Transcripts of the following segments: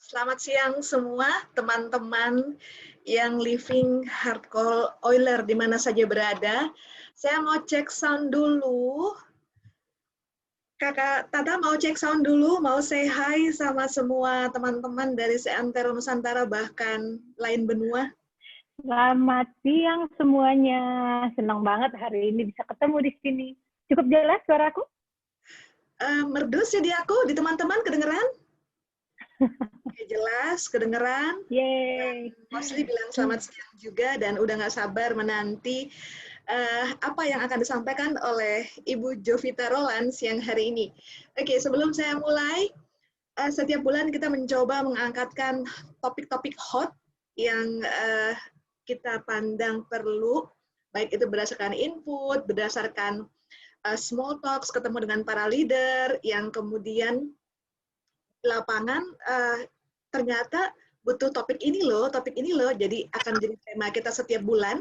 Selamat siang semua teman-teman yang living hardcore Oiler di mana saja berada. Saya mau cek sound dulu. Kakak Tata mau cek sound dulu, mau say hi sama semua teman-teman dari seantero Nusantara bahkan lain benua. Selamat siang semuanya. Senang banget hari ini bisa ketemu di sini. Cukup jelas suaraku? Merdu sih di aku, di teman-teman kedengeran? Oke, jelas, kedengeran. Yeay. Mostly bilang selamat siang juga dan udah nggak sabar menanti apa yang akan disampaikan oleh Ibu Jovita Roland siang hari ini. Oke, sebelum saya mulai, setiap bulan kita mencoba mengangkatkan topik-topik hot yang kita pandang perlu, baik itu berdasarkan input, berdasarkan small talks, ketemu dengan para leader, yang kemudian lapangan ternyata butuh topik ini loh, jadi akan jadi tema kita setiap bulan.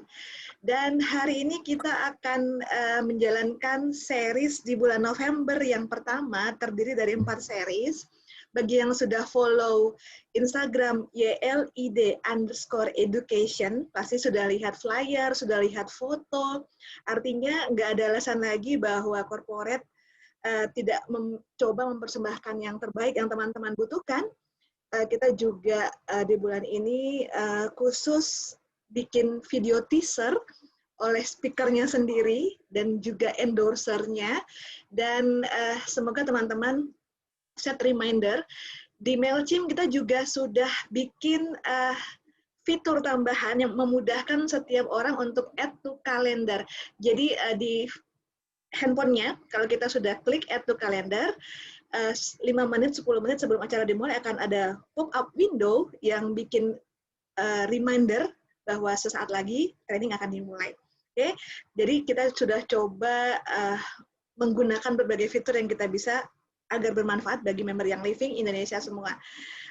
Dan hari ini kita akan menjalankan series di bulan November yang pertama, terdiri dari 4 series. Bagi yang sudah follow Instagram YLID_education, pasti sudah lihat flyer, sudah lihat foto. Artinya nggak ada alasan lagi bahwa corporate tidak mencoba mempersembahkan yang terbaik yang teman-teman butuhkan. Kita juga di bulan ini khusus bikin video teaser oleh speakernya sendiri dan juga endorsernya. Dan semoga teman-teman set reminder, di MailChimp kita juga sudah bikin fitur tambahan yang memudahkan setiap orang untuk add to calendar. Jadi di handphonenya, kalau kita sudah klik add to calendar, 5 menit, 10 menit sebelum acara dimulai akan ada pop-up window yang bikin reminder bahwa sesaat lagi training akan dimulai. Oke, jadi kita sudah coba menggunakan berbagai fitur yang kita bisa agar bermanfaat bagi member yang living Indonesia semua.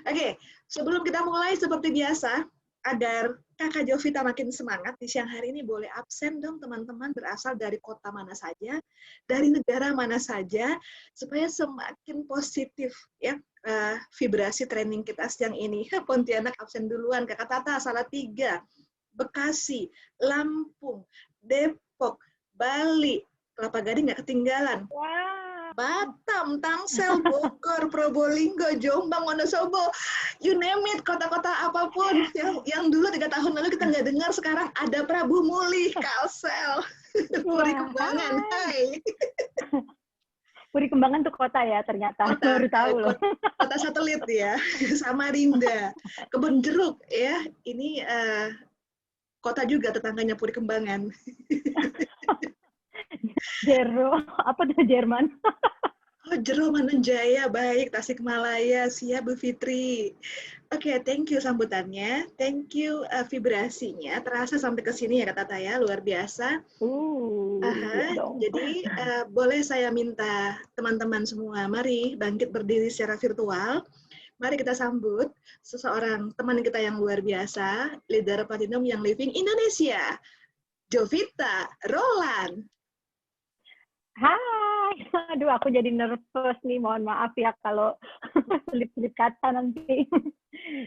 Oke, sebelum kita mulai seperti biasa, agar Kakak Jovita makin semangat di siang hari ini, boleh absen dong teman-teman, berasal dari kota mana saja, dari negara mana saja, supaya semakin positif ya vibrasi training kita siang ini. Pontianak absen duluan, Kakak Tata salah 3, Bekasi, Lampung, Depok, Bali, Kelapa Gading nggak ketinggalan. Wow. Batam, Tangsel, Bogor, Probolinggo, Jombang, Wonosobo, you name it, kota-kota apapun yang dulu 3 tahun lalu kita nggak dengar, sekarang ada Prabu Muli, Kalsel, Puri Kembangan, hai. Puri Kembangan tuh kota ya ternyata, baru tahu loh. Kota satelit ya, Samarinda, Kebun Jeruk ya, ini kota juga tetangganya Puri Kembangan. Jero, apa tuh Jerman? Oh, Jero Manunjaya, baik, Tasikmalaya, siap Bu Fitri. Oke, thank you sambutannya, thank you vibrasinya, terasa sampai ke sini ya Kak Tata ya, luar biasa. Iya dong. Jadi boleh saya minta teman-teman semua, mari bangkit berdiri secara virtual. Mari kita sambut seseorang teman kita yang luar biasa, leader Platinum yang living Indonesia, Jovita Roland. Hai, aduh aku jadi nervous nih, mohon maaf ya kalau sulit-sulit kata nanti.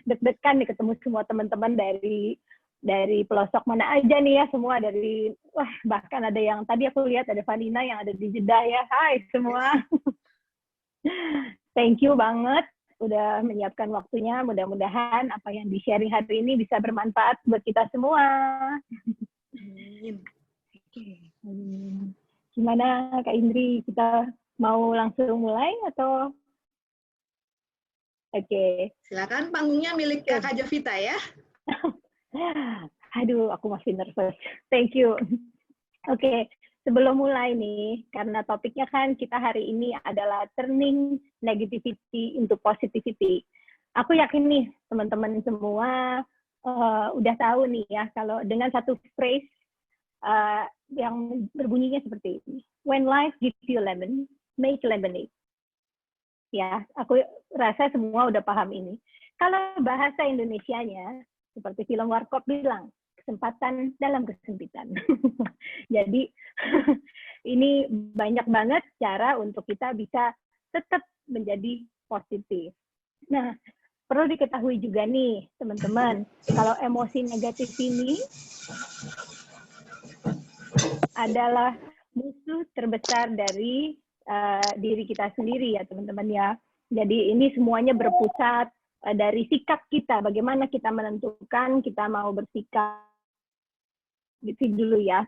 Deg-degan nih ketemu semua teman-teman dari pelosok mana aja nih ya, semua dari, wah bahkan ada yang tadi aku lihat ada Vanina yang ada di Jeddah ya. Hai semua. Thank you banget udah menyiapkan waktunya, mudah-mudahan apa yang di-sharing hari ini bisa bermanfaat buat kita semua. Gimana Kak Indri, kita mau langsung mulai atau? Oke. Silakan, panggungnya milik Kak Jovita ya. Aduh, aku masih nervous. Thank you. Oke, sebelum mulai nih, karena topiknya kan kita hari ini adalah turning negativity into positivity. Aku yakin nih teman-teman semua udah tahu nih ya, kalau dengan satu phrase yang berbunyinya seperti ini. When life gives you lemon, make lemonade. Ya, aku rasa semua udah paham ini. Kalau bahasa Indonesianya, seperti film Warkop bilang, kesempatan dalam kesempitan. Jadi, ini banyak banget cara untuk kita bisa tetap menjadi positif. Nah, perlu diketahui juga nih, teman-teman, kalau emosi negatif ini adalah musuh terbesar dari diri kita sendiri ya, teman-teman ya. Jadi ini semuanya berpusat dari sikap kita, bagaimana kita menentukan kita mau bersikap gitu dulu ya.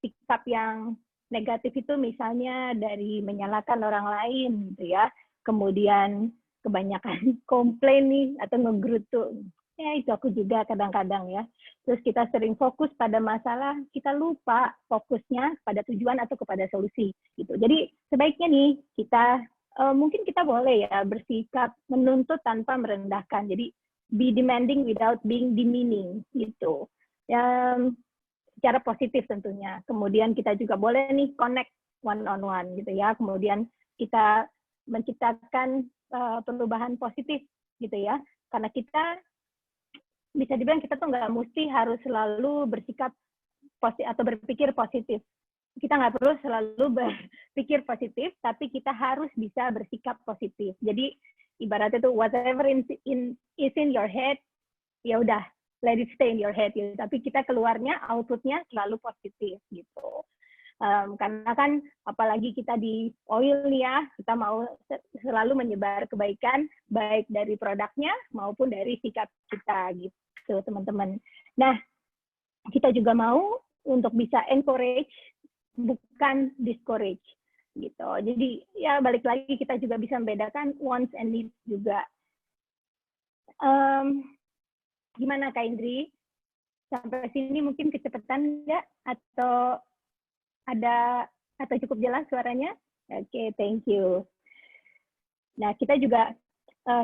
Sikap yang negatif itu misalnya dari menyalahkan orang lain gitu ya, kemudian kebanyakan komplain nih atau ngegerutu, ya itu aku juga kadang-kadang ya. Terus kita sering fokus pada masalah, kita lupa fokusnya pada tujuan atau kepada solusi gitu. Jadi sebaiknya nih kita mungkin kita boleh ya bersikap menuntut tanpa merendahkan. Jadi be demanding without being demeaning gitu. Secara positif tentunya. Kemudian kita juga boleh nih connect one on one gitu ya. Kemudian kita menciptakan perubahan positif gitu ya. Karena kita bisa dibilang kita tuh nggak mesti harus selalu bersikap positif atau berpikir positif. Kita nggak perlu selalu berpikir positif, tapi kita harus bisa bersikap positif. Jadi ibaratnya tuh whatever is in your head, ya udah let it stay in your head. Gitu. Tapi kita keluarnya outputnya selalu positif gitu. Karena kan apalagi kita di oil nih ya, kita mau selalu menyebar kebaikan baik dari produknya maupun dari sikap kita gitu teman-teman. Nah, kita juga mau untuk bisa encourage bukan discourage gitu. Jadi ya balik lagi kita juga bisa membedakan wants and needs juga. Gimana Kak Indri? Sampai sini mungkin kecepatan nggak atau ada atau cukup jelas suaranya? Oke, thank you. Nah, kita juga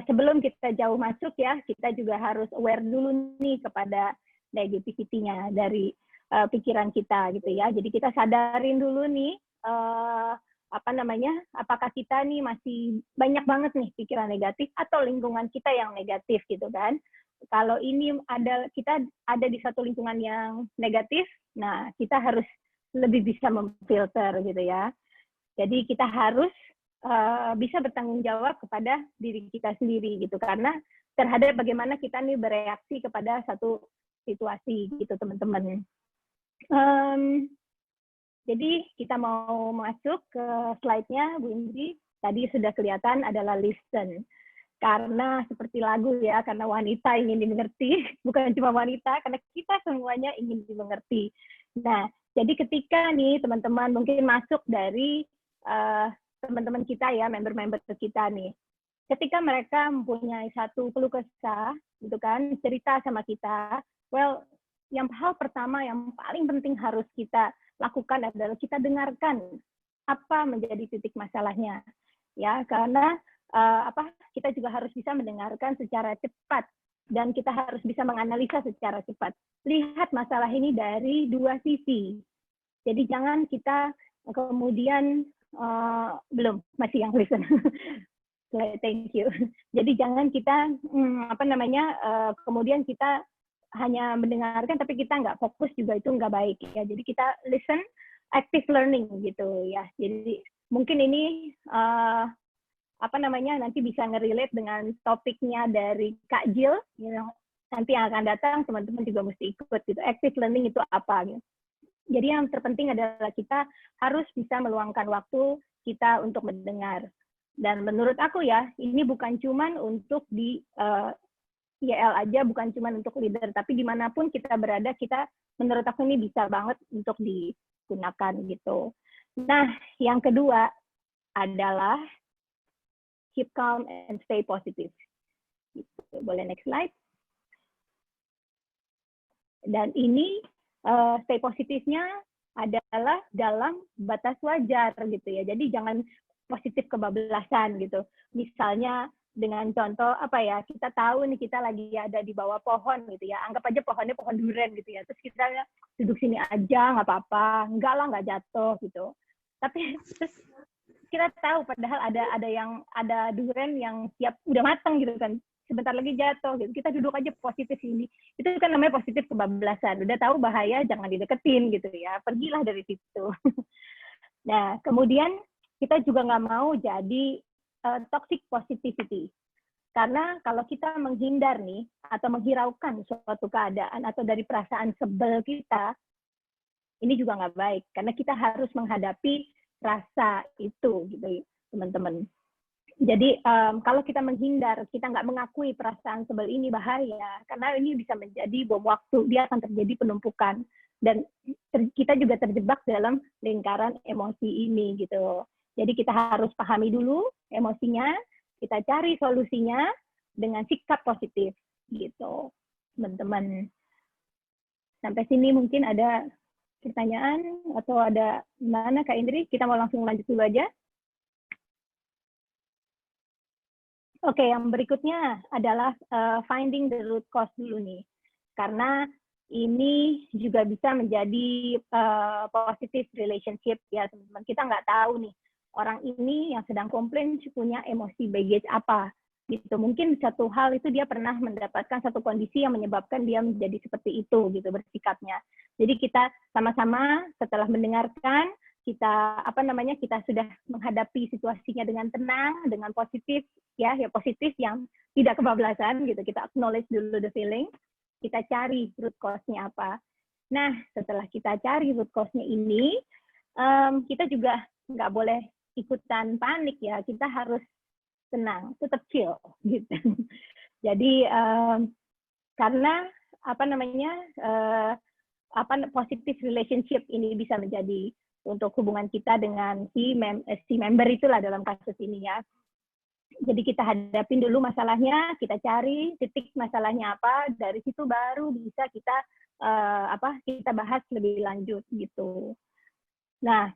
sebelum kita jauh masuk ya, kita juga harus aware dulu nih kepada negativity-nya dari pikiran kita gitu ya. Jadi kita sadarin dulu nih apakah kita nih masih banyak banget nih pikiran negatif atau lingkungan kita yang negatif gitu kan. Kalau ini kita ada di satu lingkungan yang negatif, nah kita harus lebih bisa memfilter gitu ya. Jadi kita harus bisa bertanggung jawab kepada diri kita sendiri gitu, karena terhadap bagaimana kita nih bereaksi kepada satu situasi gitu teman-teman. Jadi kita mau masuk ke slide-nya Bu Indri. Tadi sudah kelihatan adalah listen. Karena seperti lagu ya, karena wanita ingin dimengerti, bukan cuma wanita, karena kita semuanya ingin dimengerti. Nah, jadi ketika nih teman-teman mungkin masuk dari teman-teman kita ya, member-member kita nih, ketika mereka mempunyai satu keluh kesah, gitu kan, cerita sama kita, well, yang hal pertama yang paling penting harus kita lakukan adalah kita dengarkan apa menjadi titik masalahnya, ya, karena kita juga harus bisa mendengarkan secara cepat dan kita harus bisa menganalisa secara cepat. Lihat masalah ini dari dua sisi. Jadi jangan kita kemudian masih yang listen. Thank you. Jadi jangan kita kemudian kita hanya mendengarkan tapi kita nggak fokus juga, itu nggak baik ya. Jadi kita listen, active learning gitu ya. Jadi mungkin ini nanti bisa nge-relate dengan topiknya dari Kak Jill, nanti yang akan datang teman-teman juga mesti ikut gitu. Active learning itu apa gitu. Jadi yang terpenting adalah kita harus bisa meluangkan waktu kita untuk mendengar. Dan menurut aku ya, ini bukan cuman untuk di IEL aja, bukan cuman untuk leader, tapi dimanapun kita berada, kita menurut aku ini bisa banget untuk digunakan gitu. Nah, yang kedua adalah keep calm and stay positive. Boleh next slide. Dan ini stay positifnya adalah dalam batas wajar gitu ya. Jadi jangan positif kebablasan gitu. Misalnya dengan contoh kita tahu nih kita lagi ada di bawah pohon gitu ya. Anggap aja pohonnya pohon durian gitu ya. Terus kita duduk sini aja nggak apa-apa, enggak lah nggak jatuh gitu. Tapi terus kita tahu padahal ada durian yang siap udah matang gitu kan, sebentar lagi jatuh gitu. Kita duduk aja positif ini, itu kan namanya positif kebablasan. Udah tahu bahaya jangan dideketin gitu ya, pergilah dari situ. Nah kemudian kita juga nggak mau jadi toxic positivity, Karena kalau kita menghindar nih, atau menghiraukan suatu keadaan, atau dari perasaan sebel kita, ini juga nggak baik. Karena kita harus menghadapi rasa itu, gitu, teman-teman. Jadi kalau kita menghindar, kita nggak mengakui perasaan sebel ini bahaya, karena ini bisa menjadi bom waktu, dia akan terjadi penumpukan. Dan kita juga terjebak dalam lingkaran emosi ini, gitu. Jadi kita harus pahami dulu emosinya, kita cari solusinya dengan sikap positif, gitu, teman-teman. Sampai sini mungkin ada pertanyaan atau ada mana Kak Indri? Kita mau langsung lanjut dulu aja. Oke, yang berikutnya adalah finding the root cause dulu nih, karena ini juga bisa menjadi positive relationship ya teman-teman. Kita nggak tahu nih orang ini yang sedang komplain punya emosi baggage apa gitu. Mungkin satu hal itu dia pernah mendapatkan satu kondisi yang menyebabkan dia menjadi seperti itu gitu bersikapnya. Jadi kita sama-sama setelah mendengarkan, kita kita sudah menghadapi situasinya dengan tenang, dengan positif ya positif yang tidak kebablasan gitu. Kita acknowledge dulu the feeling, kita cari root cause-nya apa. Nah, setelah kita cari root cause-nya ini, kita juga nggak boleh ikutan panik ya. Kita harus tenang, tetap chill gitu. Jadi karena positive relationship ini bisa menjadi untuk hubungan kita dengan si member itulah dalam kasus ini ya. Jadi kita hadapin dulu masalahnya, kita cari titik masalahnya apa, dari situ baru bisa kita kita bahas lebih lanjut gitu. Nah,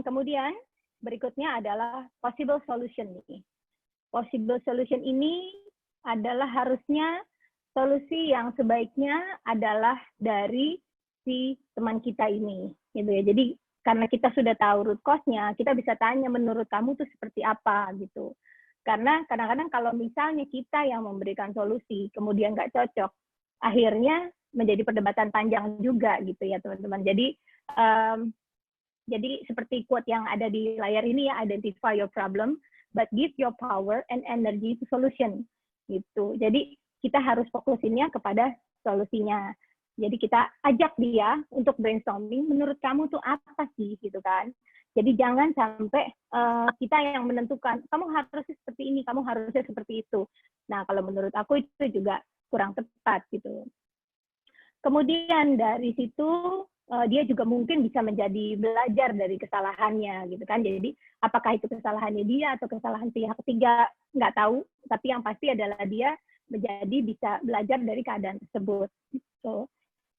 kemudian berikutnya adalah possible solution nih. Possible solution ini adalah harusnya solusi yang sebaiknya adalah dari si teman kita ini, gitu ya. Jadi karena kita sudah tahu root cause-nya, kita bisa tanya menurut kamu tuh seperti apa gitu. Karena kadang-kadang kalau misalnya kita yang memberikan solusi, kemudian nggak cocok, akhirnya menjadi perdebatan panjang juga gitu ya teman-teman. Jadi seperti quote yang ada di layar ini ya, identify your problem, but give your power and energy to solution gitu. Jadi kita harus fokusinnya kepada solusinya. Jadi kita ajak dia untuk brainstorming, menurut kamu tuh apa sih gitu kan. Jadi jangan sampai kita yang menentukan, kamu harusnya seperti ini, kamu harusnya seperti itu. Nah kalau menurut aku itu juga kurang tepat gitu. Kemudian dari situ dia juga mungkin bisa menjadi belajar dari kesalahannya gitu kan. Jadi apakah itu kesalahannya dia atau kesalahan pihak ketiga, nggak tahu. Tapi yang pasti adalah dia menjadi bisa belajar dari keadaan tersebut. Gitu.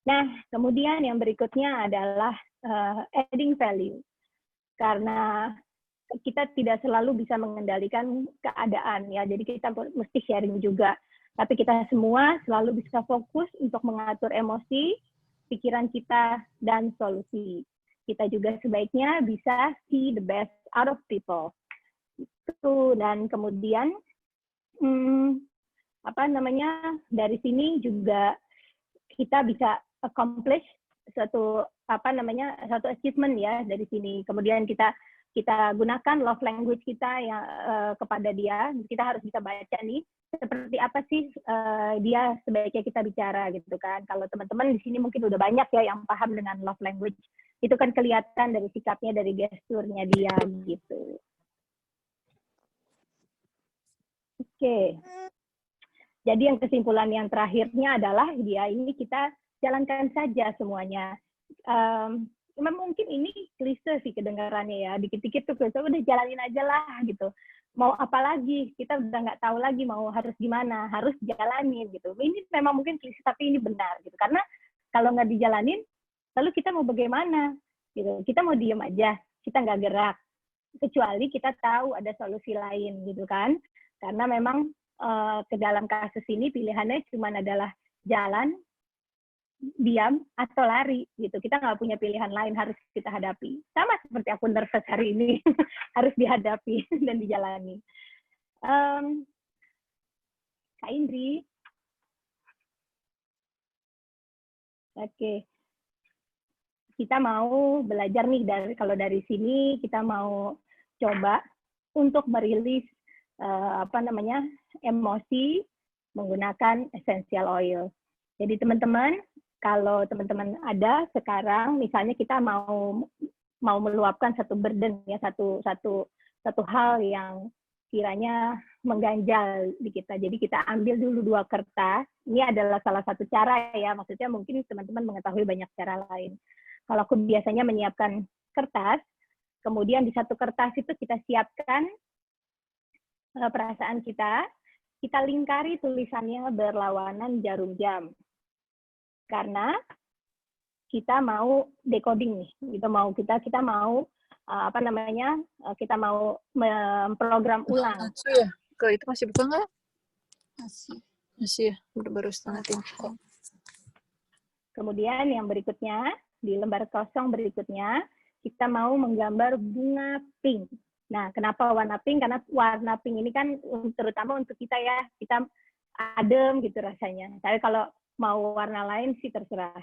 Nah, kemudian yang berikutnya adalah adding value. Karena kita tidak selalu bisa mengendalikan keadaan ya. Jadi kita mesti sharing juga. Tapi kita semua selalu bisa fokus untuk mengatur emosi, pikiran kita, dan solusi. Kita juga sebaiknya bisa see the best out of people. Itu. Dan kemudian dari sini juga kita bisa accomplish satu achievement ya dari sini. Kemudian kita gunakan love language kita yang kepada dia. Kita harus bisa baca nih seperti apa sih dia sebaiknya kita bicara gitu kan. Kalau teman-teman di sini mungkin udah banyak ya yang paham dengan love language. Itu kan kelihatan dari sikapnya, dari gesturnya dia gitu. Oke. Jadi yang kesimpulan yang terakhirnya adalah dia ini kita jalankan saja semuanya. Memang mungkin ini klise sih kedengarannya ya, dikit-dikit tuh klise, udah jalanin aja lah gitu. Mau apa lagi, kita udah nggak tahu lagi mau harus gimana, harus jalanin gitu. Ini memang mungkin klise tapi ini benar gitu, karena kalau nggak dijalanin, lalu kita mau bagaimana gitu. Kita mau diem aja, kita nggak gerak, kecuali kita tahu ada solusi lain gitu kan. Karena memang ke dalam kasus ini pilihannya cuma adalah jalan, diam, atau lari gitu. Kita nggak punya pilihan lain, harus kita hadapi. Sama seperti aku nervous hari ini, harus dihadapi dan dijalani. Kak Indri. Oke. Kita mau belajar nih, kalau dari sini kita mau coba untuk merilis emosi menggunakan essential oil. Jadi teman-teman, kalau teman-teman ada sekarang, misalnya kita mau meluapkan satu burden ya, satu hal yang kiranya mengganjal di kita. Jadi kita ambil dulu 2 kertas. Ini adalah salah satu cara ya, maksudnya mungkin teman-teman mengetahui banyak cara lain. Kalau aku biasanya menyiapkan kertas, kemudian di satu kertas itu kita siapkan perasaan kita lingkari tulisannya berlawanan jarum jam. Karena kita mau decoding nih, kita mau kita mau memprogram ulang. Ya, ke itu masih buka nggak? Masih ya, baru setengah 3. Kemudian yang berikutnya, di lembar kosong berikutnya, kita mau menggambar bunga pink. Nah, kenapa warna pink? Karena warna pink ini kan terutama untuk kita ya, kita adem gitu rasanya. Tapi kalau mau warna lain sih terserah.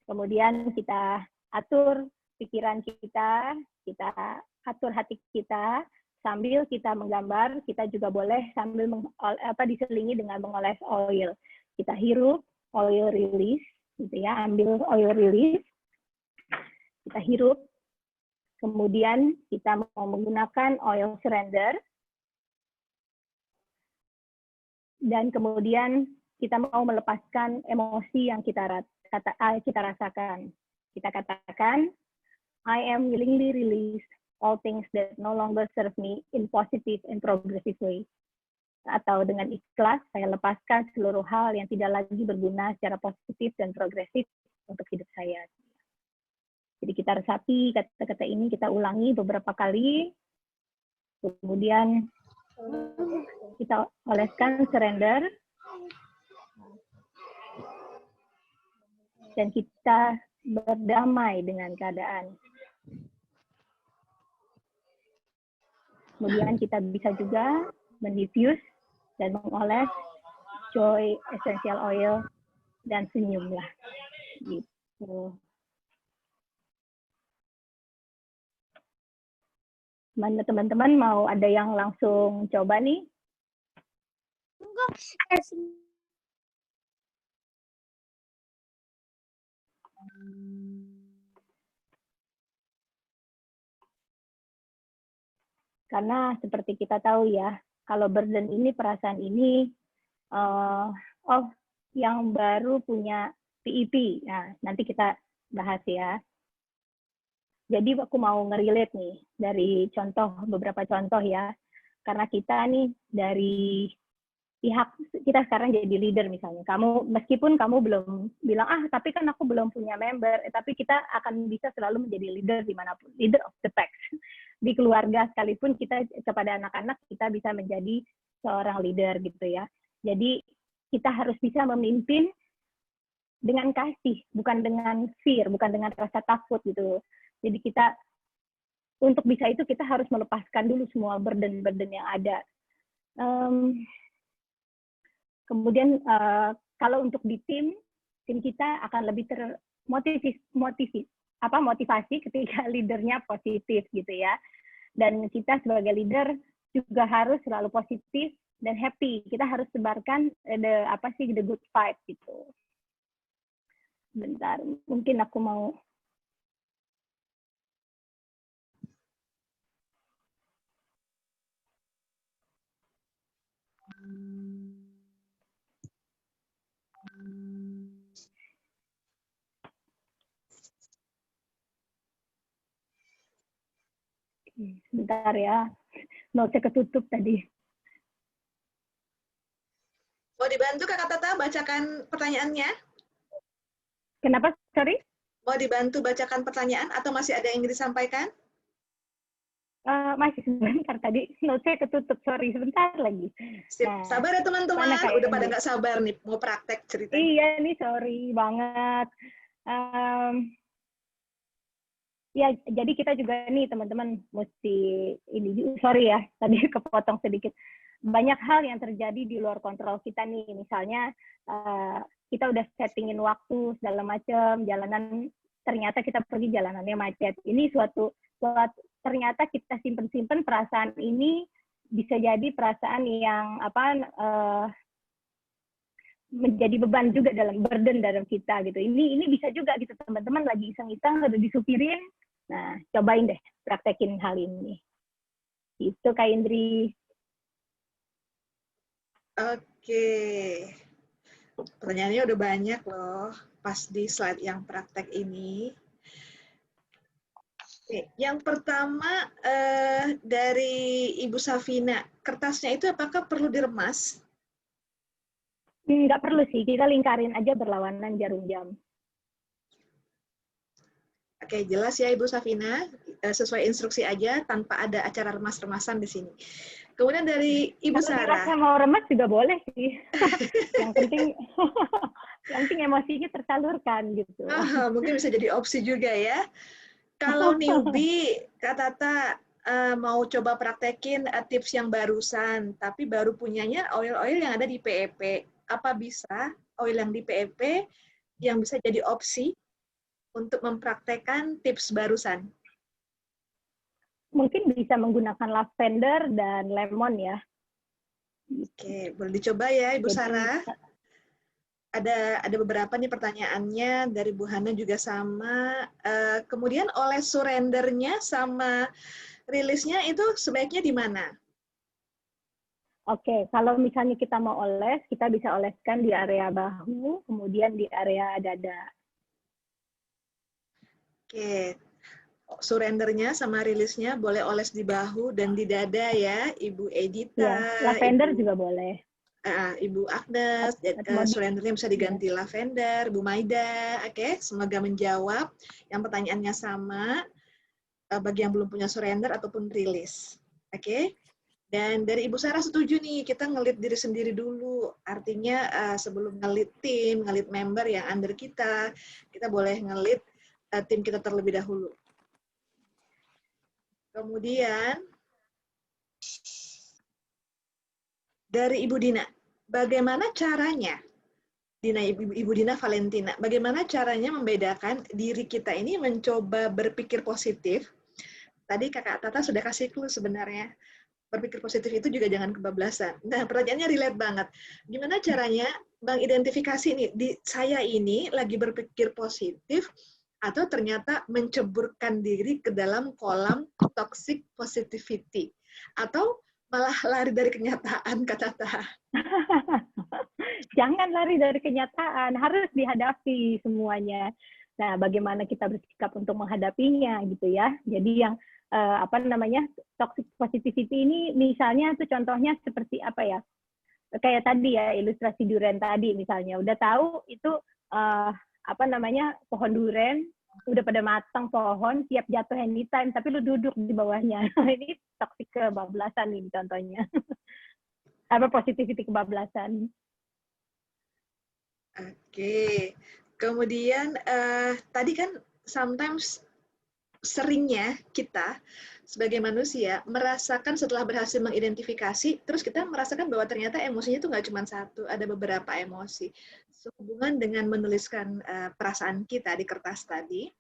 Kemudian kita atur pikiran kita atur hati kita, sambil kita menggambar, kita juga boleh sambil diselingi dengan mengoles oil. Kita hirup, oil release, gitu ya, ambil oil release, kita hirup, kemudian kita mau menggunakan oil surrender, dan kemudian kita mau melepaskan emosi yang kita rasakan. Kita katakan, I am willingly release all things that no longer serve me in positive and progressive way. Atau dengan ikhlas, saya lepaskan seluruh hal yang tidak lagi berguna secara positif dan progresif untuk hidup saya. Jadi kita resapi kata-kata ini, kita ulangi beberapa kali, kemudian kita oleskan surrender, dan kita berdamai dengan keadaan. Kemudian kita bisa juga mendifuse dan mengoles joy essential oil dan senyumlah. Gitu. Mana teman-teman mau ada yang langsung coba nih? Karena seperti kita tahu ya, kalau burden ini, perasaan ini, yang baru punya PEP. Nah, nanti kita bahas ya. Jadi aku mau nge-relate nih dari beberapa contoh ya. Karena kita nih dari pihak, kita sekarang jadi leader misalnya. Meskipun kamu belum bilang, tapi kan aku belum punya member, tapi kita akan bisa selalu menjadi leader dimanapun. Leader of the pack. Di keluarga sekalipun kita kepada anak-anak kita bisa menjadi seorang leader gitu ya. Jadi kita harus bisa memimpin dengan kasih, bukan dengan fear, bukan dengan rasa takut gitu. Jadi kita untuk bisa itu kita harus melepaskan dulu semua burden-burden yang ada. Kemudian kalau untuk di tim kita akan lebih motivasi ketika leadernya positif gitu ya. Dan kita sebagai leader juga harus selalu positif dan happy. Kita harus sebarkan the good vibe gitu. Bentar, mungkin aku mau sebentar ya, note ketutup tadi. Mau dibantu Kak Tata bacakan pertanyaannya? Kenapa? Sorry? Mau dibantu bacakan pertanyaan atau masih ada yang ingin disampaikan? Masih sebentar tadi, note ketutup, sorry, sebentar lagi. Nah, sabar ya teman-teman, udah pada nggak sabar nih, mau praktek ceritanya. Iya nih, sorry banget. Ya, jadi kita juga nih teman-teman mesti sorry ya, tadi kepotong sedikit. Banyak hal yang terjadi di luar kontrol kita nih, misalnya kita udah settingin waktu segala macam, jalanan ternyata kita pergi jalanannya macet. Ini suatu ternyata kita simpen perasaan ini bisa jadi perasaan yang menjadi beban juga dalam burden dalam kita gitu. Ini bisa juga gitu, teman-teman lagi iseng-iseng udah disupirin. Nah, cobain deh praktekin hal ini. Itu Kak Indri. Oke. Pertanyaannya udah banyak loh pas di slide yang praktek ini. Oke, yang pertama dari Ibu Safina, kertasnya itu apakah perlu diremas? Nggak perlu sih, kita lingkarin aja berlawanan jarum jam. Oke, jelas ya Ibu Safina, sesuai instruksi aja tanpa ada acara remas-remasan di sini. Kemudian dari Ibu Kalau Sarah. dirasa mau remas juga boleh sih. yang penting emosinya tersalurkan gitu. Mungkin bisa jadi opsi juga ya. Kalau newbie, Kak Tata mau coba praktekin tips yang barusan, tapi baru punyanya oil-oil yang ada di PEP. Apa bisa oil yang di PEP yang bisa jadi opsi untuk mempraktekkan tips barusan? Mungkin bisa menggunakan lavender dan lemon ya. Oke, boleh dicoba ya Ibu Sarah. Ada beberapa nih pertanyaannya dari Bu Hana juga sama. Kemudian oles surrendernya sama rilisnya itu sebaiknya di mana? Oke, kalau misalnya kita mau oles, kita bisa oleskan di area bahu, kemudian di area dada. Oke, surrendernya sama rilisnya boleh oles di bahu dan di dada ya, Ibu Edita. Ya, lavender Ibu, juga boleh. Ibu Agnes, surrendernya bisa diganti lavender, Bu Maida. Oke, semoga menjawab yang pertanyaannya sama bagi yang belum punya surrender ataupun rilis. Oke. Dan dari Ibu Sarah setuju nih, kita ngelit diri sendiri dulu. Artinya sebelum ngelit tim, ngelit member yang under kita boleh ngelit tim kita terlebih dahulu. Kemudian dari Ibu Dina, bagaimana caranya, Ibu Dina Valentina, bagaimana caranya membedakan diri kita ini mencoba berpikir positif? Tadi Kakak Tata sudah kasih clue sebenarnya. Berpikir positif itu juga jangan kebablasan. Nah, pertanyaannya relate banget. Gimana caranya Bang identifikasi nih, saya ini lagi berpikir positif atau ternyata menceburkan diri ke dalam kolam toxic positivity? Atau malah lari dari kenyataan, Kak Tata? Jangan lari dari kenyataan, harus dihadapi semuanya. Nah, bagaimana kita bersikap untuk menghadapinya gitu ya. Jadi yang toxic positivity ini misalnya tuh contohnya seperti apa ya? Kayak tadi ya, ilustrasi durian tadi misalnya. Udah tahu itu pohon durian udah pada matang pohon, siap jatuh anytime, tapi lu duduk di bawahnya. Ini toxic kebablasan nih contohnya. Positivity kebablasan. Oke. Kemudian tadi kan sometimes seringnya kita sebagai manusia merasakan setelah berhasil mengidentifikasi, terus kita merasakan bahwa ternyata emosinya itu nggak cuma satu, ada beberapa emosi. Sehubungan dengan menuliskan perasaan kita di kertas tadi,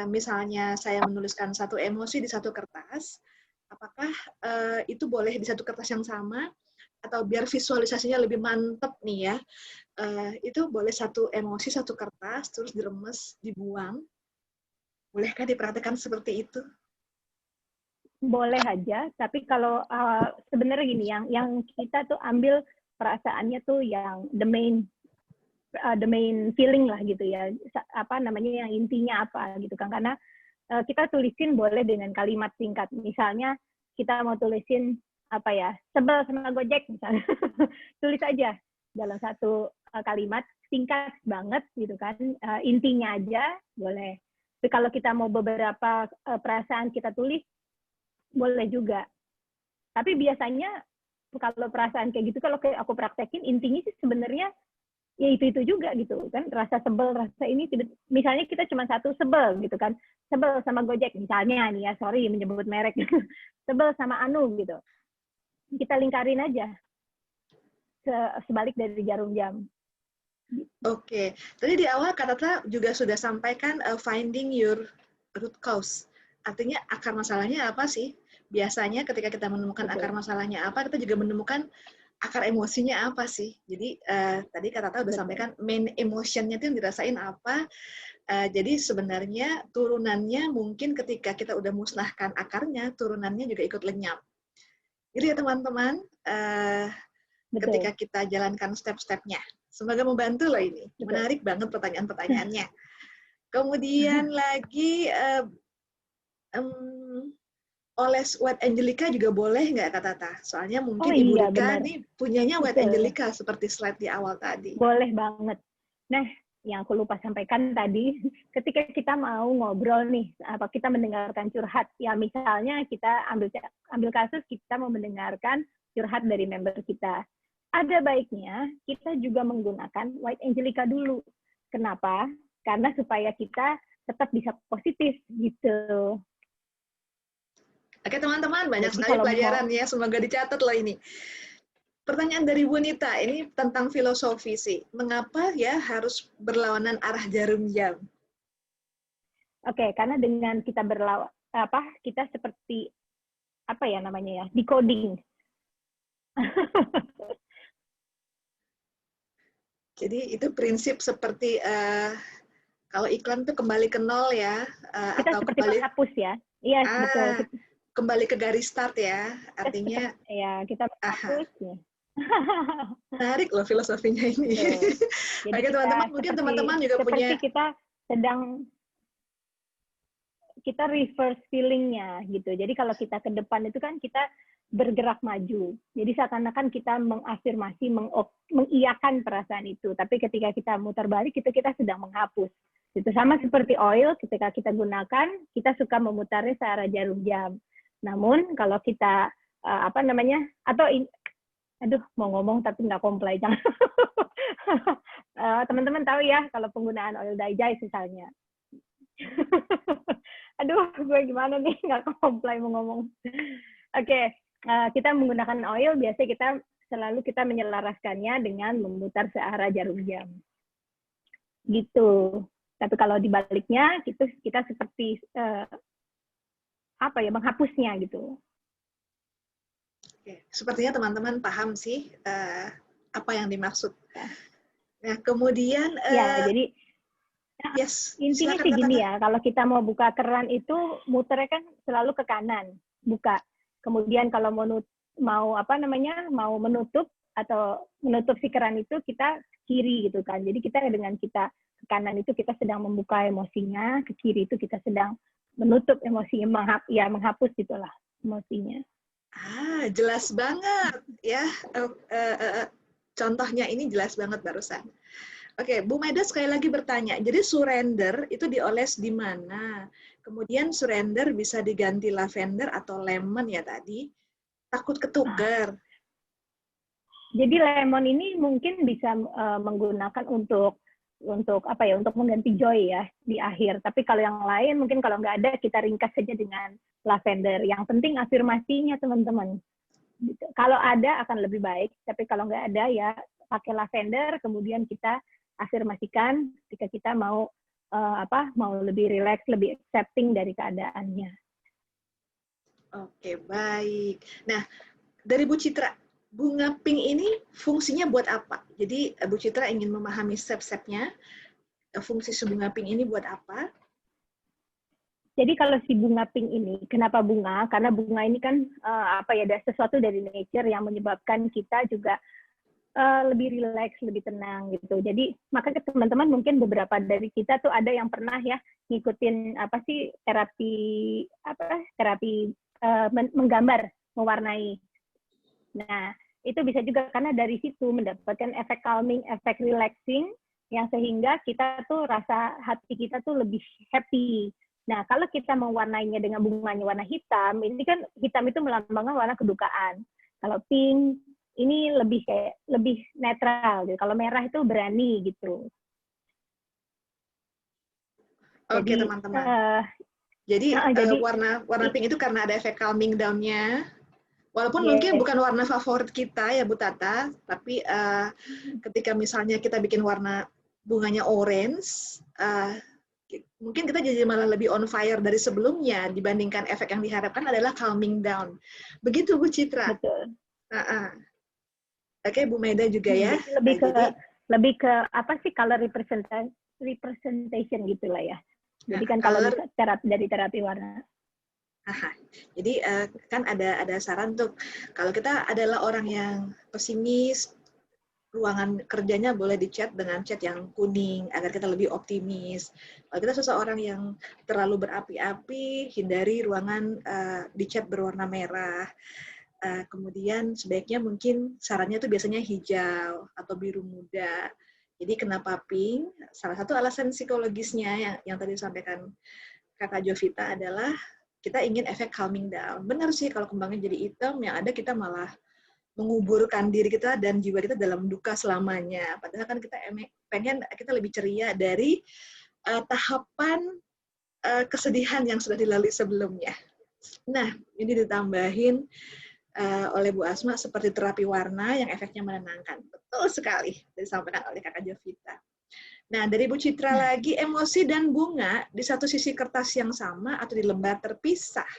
misalnya saya menuliskan satu emosi di satu kertas, apakah itu boleh di satu kertas yang sama? Atau biar visualisasinya lebih mantep nih ya, itu boleh satu emosi, satu kertas, terus diremes, dibuang. Bolehkah dipraktekkan seperti itu? Boleh aja, tapi kalau sebenarnya gini, yang kita tuh ambil perasaannya tuh yang the main feeling lah gitu ya, yang intinya apa gitu kan, karena kita tulisin boleh dengan kalimat singkat, misalnya kita mau tulisin sebel sama Gojek misalnya, tulis aja dalam satu kalimat singkat banget gitu kan, intinya aja boleh. Tapi kalau kita mau beberapa perasaan kita tulis, boleh juga. Tapi biasanya kalau perasaan kayak gitu, kalau aku praktekin, intinya sih sebenarnya ya itu juga gitu kan, rasa sebel, rasa ini, misalnya kita cuma satu sebel gitu kan, sebel sama Gojek misalnya nih ya, sorry menyebut merek, sebel sama Anu gitu, kita lingkarin aja sebalik dari jarum jam. Oke, tadi di awal Kak Tata juga sudah sampaikan finding your root cause. Artinya akar masalahnya apa sih? biasanya ketika kita menemukan Betul. akar masalahnya apa, kita juga menemukan akar emosinya apa sih. Jadi tadi Kak Tata udah Betul. sampaikan main emotionnya itu yang dirasain apa. Jadi sebenarnya turunannya mungkin ketika kita udah musnahkan akarnya, turunannya juga ikut lenyap. Jadi ya teman-teman, ketika Betul. kita jalankan step-stepnya, semoga membantu loh ini. Betul. Menarik banget pertanyaan-pertanyaannya. Kemudian lagi oles White Angelica juga boleh nggak Kak Tata? Soalnya Oh mungkin Ibu iya, Rika benar. nih punyanya White Betul. Angelica seperti slide di awal tadi. Boleh banget. Nah, yang aku lupa sampaikan tadi, ketika kita mau ngobrol nih, apa kita mendengarkan curhat, ya misalnya kita ambil kasus kita mau mendengarkan curhat dari member kita. Ada baiknya kita juga menggunakan White Angelica dulu. Kenapa? Karena supaya kita tetap bisa positif gitu. Oke teman-teman, banyak Jadi sekali kalau pelajaran ya, semoga dicatat loh ini. Pertanyaan dari Bu Nita, ini tentang filosofi sih. Mengapa ya harus berlawanan arah jarum jam? Oke, karena dengan kita kita seperti apa ya namanya ya, decoding. Jadi itu prinsip seperti kalau iklan tuh kembali ke nol ya, Kita atau seperti kembali menghapus ya. Iya, betul. kembali ke garis start ya. Artinya Ya, kita menghapus ya. menarik loh filosofinya ini. Jadi Oke teman-teman, mungkin teman-teman juga punya kita sedang kita reverse feeling-nya gitu. Jadi kalau kita ke depan itu kan kita bergerak maju. Jadi seakan-akan kita mengafirmasi, mengiyakan perasaan itu. Tapi ketika kita mutar balik, kita sedang menghapus. Itu sama seperti oil, ketika kita gunakan, kita suka memutarnya searah jarum jam. Namun kalau kita mau ngomong tapi nggak comply, jangan. Teman-teman tahu ya kalau penggunaan oil digest misalnya. Aduh, gue gimana nih nggak comply mau ngomong. Oke, kita menggunakan oil biasanya kita menyelaraskannya dengan memutar searah jarum jam. Gitu. Tapi kalau dibaliknya, kita seperti menghapusnya gitu. Oke, sepertinya teman-teman paham sih apa yang dimaksud. Nah, kemudian jadi intinya sih gini ya, kalau kita mau buka keran itu muternya kan selalu ke kanan, buka. Kemudian kalau mau menutup atau menutup si keran itu kita kiri gitu kan. Jadi kita dengan kita ke kanan itu kita sedang membuka emosinya, ke kiri itu kita sedang menutup emosinya, menghapus gitulah emosinya. Jelas banget ya. Contohnya ini jelas banget barusan. Oke, Bu Maida sekali lagi bertanya. Jadi surrender itu dioles di mana? Kemudian surrender bisa diganti lavender atau lemon ya tadi. Takut ketukar. Jadi lemon ini mungkin bisa menggunakan untuk mengganti joy ya di akhir. Tapi kalau yang lain mungkin kalau nggak ada kita ringkas saja dengan lavender. Yang penting afirmasinya teman-teman. Kalau ada akan lebih baik. Tapi kalau nggak ada ya pakai lavender. Kemudian kita afirmasikan ketika kita mau lebih relax, lebih accepting dari keadaannya. Oke, baik. Nah, dari Bu Citra, bunga pink ini fungsinya buat apa? Jadi Bu Citra ingin memahami step-stepnya. Fungsi bunga pink ini buat apa? Jadi kalau si bunga pink ini, kenapa bunga? Karena bunga ini kan ada sesuatu dari nature yang menyebabkan kita juga lebih rileks, lebih tenang gitu. Jadi makanya teman-teman mungkin beberapa dari kita tuh ada yang pernah ya ngikutin terapi menggambar, mewarnai. Nah, itu bisa juga karena dari situ mendapatkan efek calming, efek relaxing yang sehingga kita tuh rasa hati kita tuh lebih happy. Nah, kalau kita mewarnainya dengan bunganya warna hitam, ini kan hitam itu melambangkan warna kedukaan. Kalau pink ini lebih netral gitu. Kalau merah itu berani gitu. Oke, teman-teman. Jadi warna pink itu karena ada efek calming down-nya. Walaupun mungkin bukan warna favorit kita ya Bu Tata, tapi ketika misalnya kita bikin warna bunganya orange, mungkin kita jadi malah lebih on fire dari sebelumnya dibandingkan efek yang diharapkan adalah calming down. Begitu Bu Citra. Betul. Oke, Bu Maida juga ya. Jadi lebih ke apa sih color representation gitulah ya. Jadi kan kalau dari terapi warna. Jadi kan ada saran tuh, kalau kita adalah orang yang pesimis, ruangan kerjanya boleh dicat dengan cat yang kuning agar kita lebih optimis. Kalau kita seseorang yang terlalu berapi-api, hindari ruangan dicat berwarna merah. Kemudian sebaiknya mungkin sarannya itu biasanya hijau atau biru muda. Jadi kenapa pink? Salah satu alasan psikologisnya yang tadi disampaikan Kakak Jovita adalah kita ingin efek calming down. Benar sih, kalau kembangnya jadi hitam, yang ada kita malah menguburkan diri kita dan jiwa kita dalam duka selamanya. Padahal kan kita pengen kita lebih ceria dari tahapan kesedihan yang sudah dilalui sebelumnya. Nah, ini ditambahin oleh Bu Asma seperti terapi warna yang efeknya menenangkan. Betul sekali, disampaikan oleh Kakak Jovita. Nah, dari Bu Citra lagi, emosi dan bunga di satu sisi kertas yang sama atau di lembar terpisah.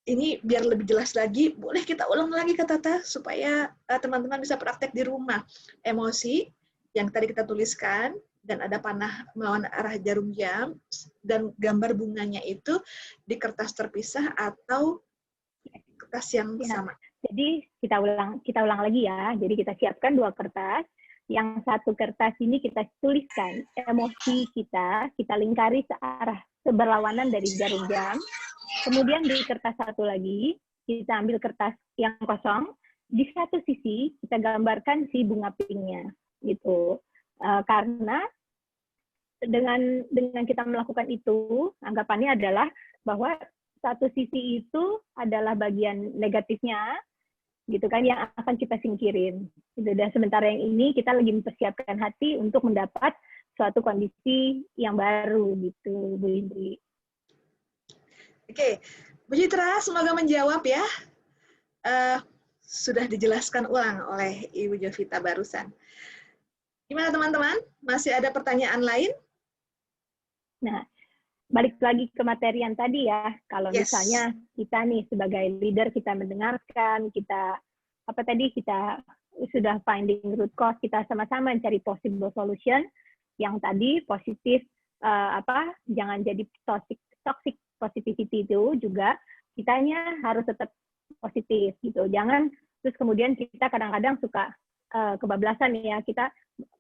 Ini biar lebih jelas lagi, boleh kita ulang lagi kata-kata supaya teman-teman bisa praktek di rumah. Emosi yang tadi kita tuliskan, dan ada panah melawan arah jarum jam, dan gambar bunganya itu di kertas terpisah atau kertas yang sama. Jadi kita ulang lagi ya. Jadi kita siapkan 2 kertas. Yang satu kertas ini kita tuliskan emosi kita lingkari seberlawanan dari jarum jam. Kemudian di kertas satu lagi, kita ambil kertas yang kosong, di satu sisi kita gambarkan si bunga pinknya, gitu. Karena dengan kita melakukan itu, anggapannya adalah bahwa satu sisi itu adalah bagian negatifnya, gitu kan, yang akan kita singkirin. Gitu. Dan sementara yang ini kita lagi mempersiapkan hati untuk mendapat suatu kondisi yang baru, gitu, Bu Indri. Oke, Bu Citra, semoga menjawab ya. Sudah dijelaskan ulang oleh Ibu Jovita barusan. Gimana teman-teman? Masih ada pertanyaan lain? Nah, balik lagi ke materi yang tadi ya. Kalau misalnya kita nih sebagai leader, kita mendengarkan, kita sudah finding root cause, kita sama-sama mencari possible solution. Yang tadi positif, jangan jadi toxic positivity itu juga kitanya harus tetap positif gitu. Jangan terus kemudian kita kadang-kadang suka kebablasan ya, kita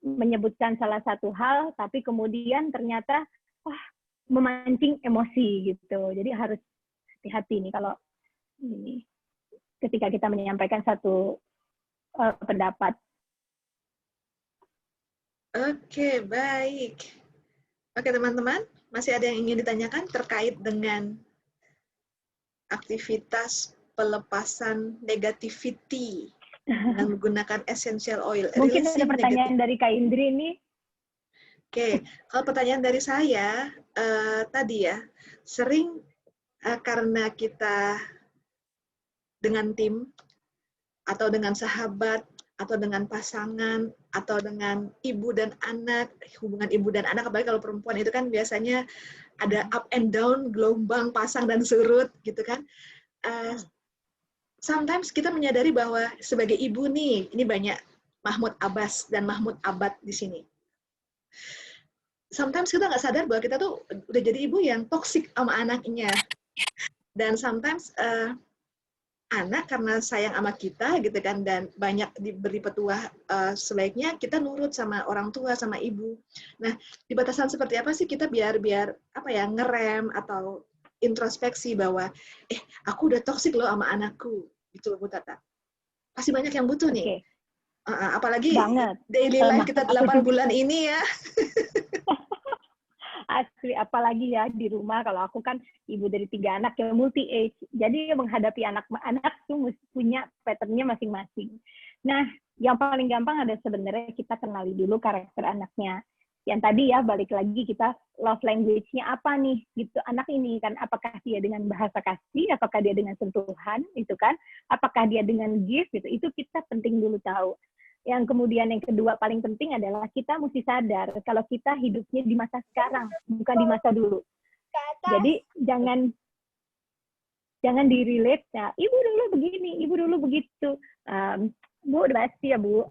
menyebutkan salah satu hal tapi kemudian ternyata memancing emosi gitu. Jadi harus hati-hati nih kalau ini ketika kita menyampaikan satu pendapat. Oke, baik. Oke teman-teman, masih ada yang ingin ditanyakan terkait dengan aktivitas pelepasan negativity dengan menggunakan essential oil? Mungkin ada pertanyaan dari Kak Indri nih. Oke, kalau pertanyaan dari saya tadi ya, sering karena kita dengan tim atau dengan sahabat atau dengan pasangan atau dengan ibu dan anak, hubungan ibu dan anak, apalagi kalau perempuan itu kan biasanya ada up and down, gelombang pasang dan surut gitu kan. Sometimes kita menyadari bahwa sebagai ibu nih, ini banyak Mahmud Abbas dan Mahmud Abad di sini. Sometimes kita nggak sadar bahwa kita tuh udah jadi ibu yang toksik sama anaknya. Dan sometimes anak karena sayang sama kita gitu kan, dan banyak diberi petuah, sebaiknya kita nurut sama orang tua, sama ibu. Nah, di batasan seperti apa sih kita biar ngerem atau introspeksi bahwa aku udah toksik loh sama anakku gitu, Bu Tata. Pasti banyak yang butuh nih. Apalagi banget. Daily life kita 8 bulan ini ya. Asli, apalagi ya di rumah, kalau aku kan ibu dari 3 anak yang multi age, jadi menghadapi anak-anak tuh punya patternnya masing-masing. Nah, yang paling gampang ada sebenarnya kita kenali dulu karakter anaknya. Yang tadi ya, balik lagi kita love language-nya apa nih gitu anak ini kan, apakah dia dengan bahasa kasih, apakah dia dengan sentuhan itu kan, apakah dia dengan gift gitu, itu kita penting dulu tahu. Yang kemudian yang kedua paling penting adalah kita mesti sadar kalau kita hidupnya di masa sekarang, bukan di masa dulu. Jadi jangan di-relate, ya, ibu dulu begini, ibu dulu begitu. Bu, udah pasti ya Bu.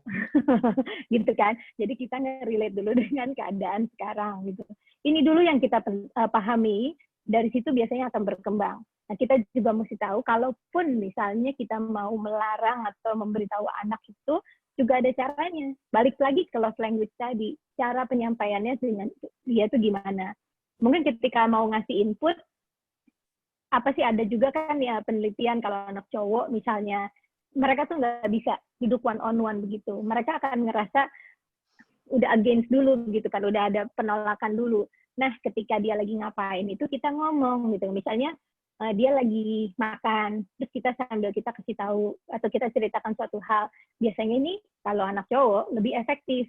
Gitu kan. Jadi kita nge-relate dulu dengan keadaan sekarang gitu. Ini dulu yang kita pahami, dari situ biasanya akan berkembang. Nah, kita juga mesti tahu, kalaupun misalnya kita mau melarang atau memberitahu anak itu, juga ada caranya. Balik lagi ke love language tadi, cara penyampaiannya dengan dia itu gimana. Mungkin ketika mau ngasih input, apa sih, ada juga kan ya penelitian kalau anak cowok misalnya, mereka tuh nggak bisa duduk one on one begitu. Mereka akan ngerasa udah against dulu gitu kan, udah ada penolakan dulu. Nah, ketika dia lagi ngapain itu kita ngomong gitu. Misalnya dia lagi makan, terus kita sambil kita kasih tahu atau kita ceritakan suatu hal. Biasanya ini kalau anak cowok lebih efektif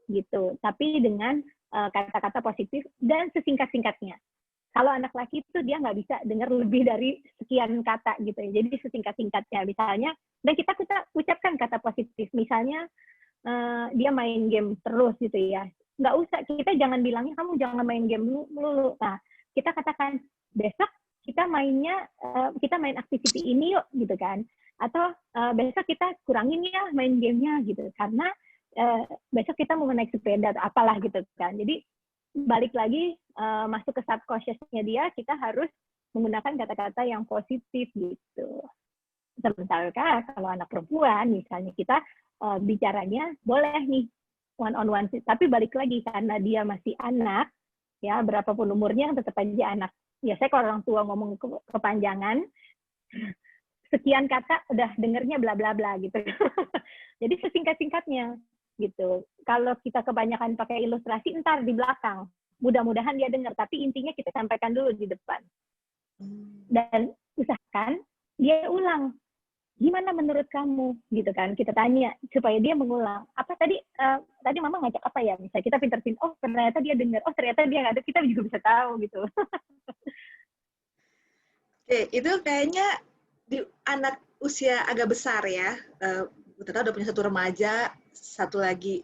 gitu, tapi dengan kata-kata positif dan sesingkat-singkatnya. Kalau anak laki itu dia nggak bisa dengar lebih dari sekian kata gitu ya. Jadi sesingkat-singkatnya misalnya, dan kita ucapkan kata positif. Misalnya dia main game terus gitu ya. Nggak usah, kita jangan bilangnya kamu jangan main game dulu. Nah, kita katakan besok kita main activity ini yuk gitu kan. Atau besok kita kurangin ya main gamenya gitu. Karena besok kita mau naik sepeda atau apalah gitu kan. Jadi balik lagi masuk ke subconsciousnya dia, kita harus menggunakan kata-kata yang positif gitu. Sementara kalau anak perempuan misalnya kita bicaranya boleh nih one on one, tapi balik lagi karena dia masih anak ya, berapapun umurnya tetap aja anak. Biasanya kalau orang tua ngomong kepanjangan, sekian kata udah dengernya bla bla bla gitu. Jadi sesingkat-singkatnya gitu. Kalau kita kebanyakan pakai ilustrasi, ntar di belakang. Mudah-mudahan dia dengar, tapi intinya kita sampaikan dulu di depan. Dan usahakan dia ulang. Gimana menurut kamu? Gitu kan. Kita tanya supaya dia mengulang. Apa tadi mama ngajak apa ya? Misalnya kita pinter-pinter, oh ternyata dia dengar, oh ternyata dia nggak ada, kita juga bisa tahu gitu. Oke, itu kayaknya di anak usia agak besar ya. Kita udah punya satu remaja, satu lagi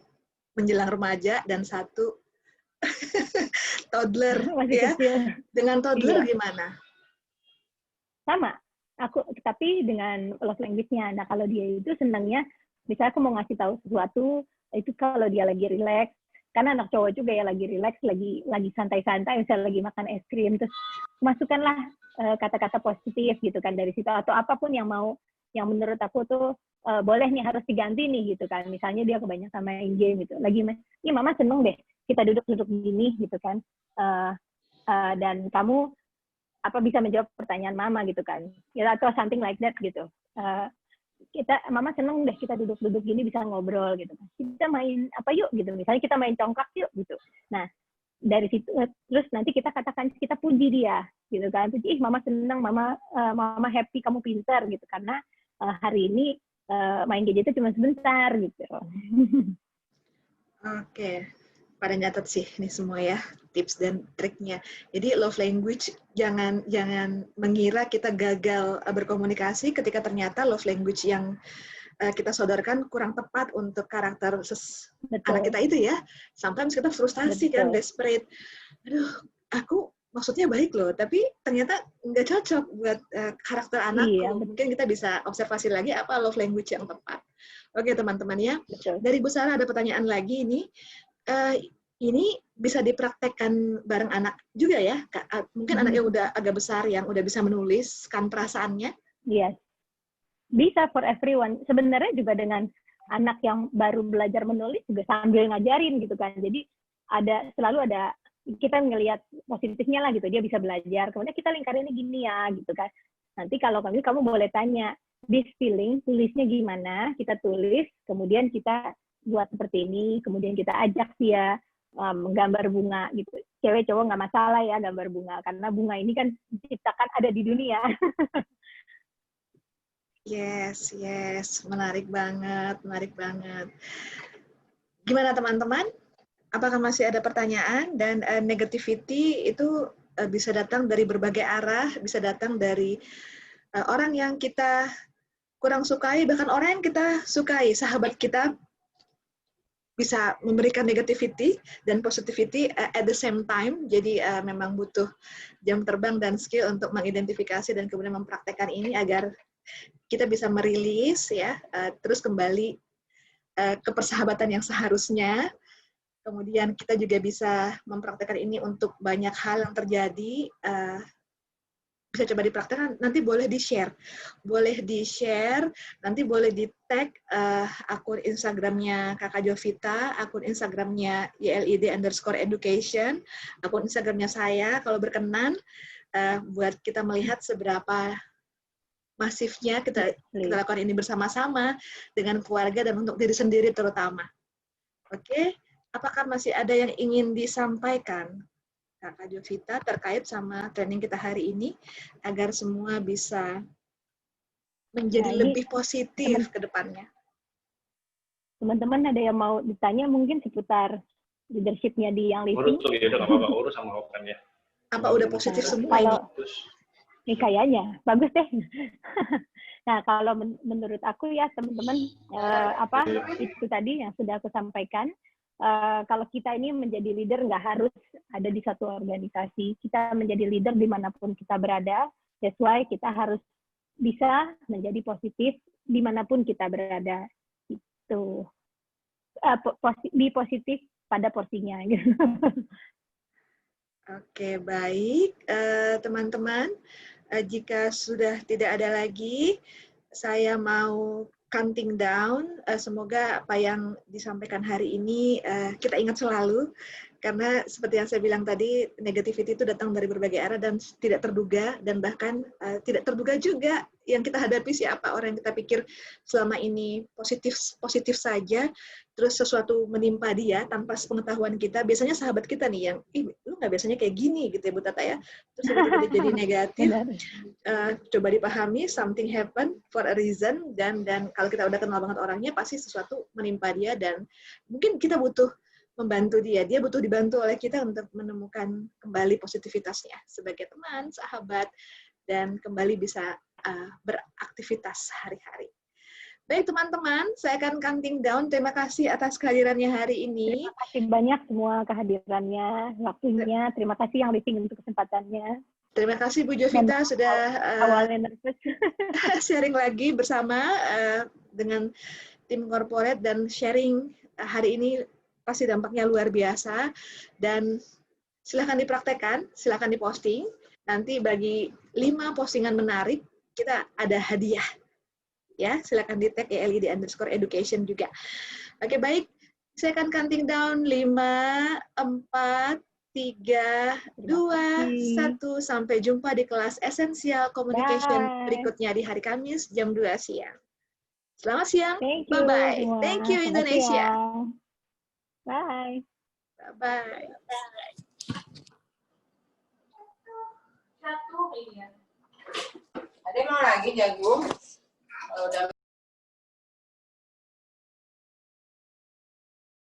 menjelang remaja, dan satu toddler. Masih ya. kecil. Dengan toddler Iya. gimana? Sama. Tapi dengan love language-nya. Nah, kalau dia itu senangnya, misalnya aku mau ngasih tahu sesuatu, itu kalau dia lagi relax, karena anak cowok juga ya lagi relax, lagi santai-santai, misalnya lagi makan es krim, terus masukkanlah kata-kata positif gitu kan dari situ, atau apapun yang menurut aku tuh boleh nih, harus diganti nih gitu kan. Misalnya dia kebanyakan main game gitu, lagi ini mama seneng deh kita duduk-duduk gini gitu kan, dan kamu apa bisa menjawab pertanyaan mama gitu kan, ya, atau something like that gitu. Mama seneng deh kita duduk-duduk gini bisa ngobrol gitu. Kita main apa yuk gitu, misalnya kita main congklak yuk gitu. Nah, dari situ terus nanti kita katakan, kita puji dia gitu kan. Ih, mama seneng, mama happy kamu pintar gitu, karena hari ini main gadget itu cuma sebentar gitu. Oke. Pada nyatet sih ini semua ya, tips dan triknya. Jadi love language, jangan mengira kita gagal berkomunikasi ketika ternyata love language yang kita sodorkan kurang tepat untuk karakter anak kita itu ya. Sometimes kita frustasi kan, desperate. Aduh, aku maksudnya baik loh, tapi ternyata nggak cocok buat karakter anakku. Iya, mungkin kita bisa observasi lagi apa love language yang tepat. Oke teman-teman ya. Dari Bu Sarah ada pertanyaan lagi ini. Ini bisa dipraktekkan bareng anak juga ya? Mungkin anak yang udah agak besar, yang udah bisa menuliskan perasaannya? Yes. Bisa for everyone. Sebenarnya juga dengan anak yang baru belajar menulis juga sambil ngajarin gitu kan. Jadi selalu ada, kita ngelihat positifnya lah gitu. Dia bisa belajar. Kemudian kita lingkarinnya gini ya gitu kan. Nanti kalau kamu boleh tanya, this feeling, tulisnya gimana? Kita tulis, kemudian kita buat seperti ini, kemudian kita ajak dia menggambar bunga gitu. Cewek cowok nggak masalah ya gambar bunga, karena bunga ini kan diciptakan ada di dunia. Yes, menarik banget. Gimana teman-teman? Apakah masih ada pertanyaan? Dan negativity itu bisa datang dari berbagai arah, bisa datang dari orang yang kita kurang sukai, bahkan orang yang kita sukai, sahabat kita bisa memberikan negativity dan positivity at the same time. Jadi memang butuh jam terbang dan skill untuk mengidentifikasi dan kemudian mempraktekkan ini agar kita bisa merilis ya, terus kembali ke persahabatan yang seharusnya. Kemudian kita juga bisa mempraktekkan ini untuk banyak hal yang terjadi. Bisa coba dipraktekkan, nanti boleh di-share. Nanti boleh di-tag akun Instagramnya Kakak Jovita, akun Instagramnya YLID_education, akun Instagramnya saya, kalau berkenan, buat kita melihat seberapa masifnya kita lakukan ini bersama-sama dengan keluarga dan untuk diri sendiri terutama. Oke, apakah masih ada yang ingin disampaikan Kakak Jovita terkait sama training kita hari ini agar semua bisa menjadi lebih positif ke depannya? Teman-teman ada yang mau ditanya mungkin seputar leadership-nya di yang living? Urus tuh, ya udah nggak apa-apa, urus sama Okan ya. Apa udah positif semua ini? Ini kayaknya bagus deh. Nah, kalau menurut aku ya teman-teman, itu tadi yang sudah aku sampaikan. Kalau kita ini menjadi leader nggak harus ada di satu organisasi. Kita menjadi leader dimanapun kita berada. That's why kita harus bisa menjadi positif dimanapun kita berada. Itu be positif pada porsinya. Oke, baik teman-teman. Jika sudah tidak ada lagi, saya mau counting down. Semoga apa yang disampaikan hari ini kita ingat selalu, karena seperti yang saya bilang tadi, negativity itu datang dari berbagai arah dan tidak terduga, dan bahkan tidak terduga juga yang kita hadapi siapa orang yang kita pikir selama ini positif saja, terus sesuatu menimpa dia tanpa sepengetahuan kita. Biasanya sahabat kita nih yang, lu nggak biasanya kayak gini gitu ya Bu Tata ya, terus tiba-tiba jadi negatif. Coba dipahami, something happen for a reason, dan kalau kita udah kenal banget orangnya, pasti sesuatu menimpa dia, dan mungkin kita butuh membantu dia butuh dibantu oleh kita untuk menemukan kembali positivitasnya sebagai teman, sahabat, dan kembali bisa beraktivitas hari-hari. Baik teman-teman, saya akan counting down. Terima kasih atas kehadirannya hari ini. Terima kasih banyak semua kehadirannya, waktunya. Terima kasih yang living untuk kesempatannya. Terima kasih Bu Jovita sudah awalnya nervous. sharing lagi bersama dengan tim corporate, dan sharing hari ini pasti dampaknya luar biasa, dan silahkan dipraktekkan, silahkan diposting. Nanti bagi 5 postingan menarik, kita ada hadiah. Ya, silahkan di tag YLID_education juga. Oke, baik. Saya akan counting down 5, 4, 3, 2, 1. Sampai jumpa di kelas Essential Communication berikutnya di hari Kamis jam 2 siang. Selamat siang. Bye-bye. Thank you Indonesia. Bye. Bye-bye. Ada yang mau lagi jagung? Kalau udah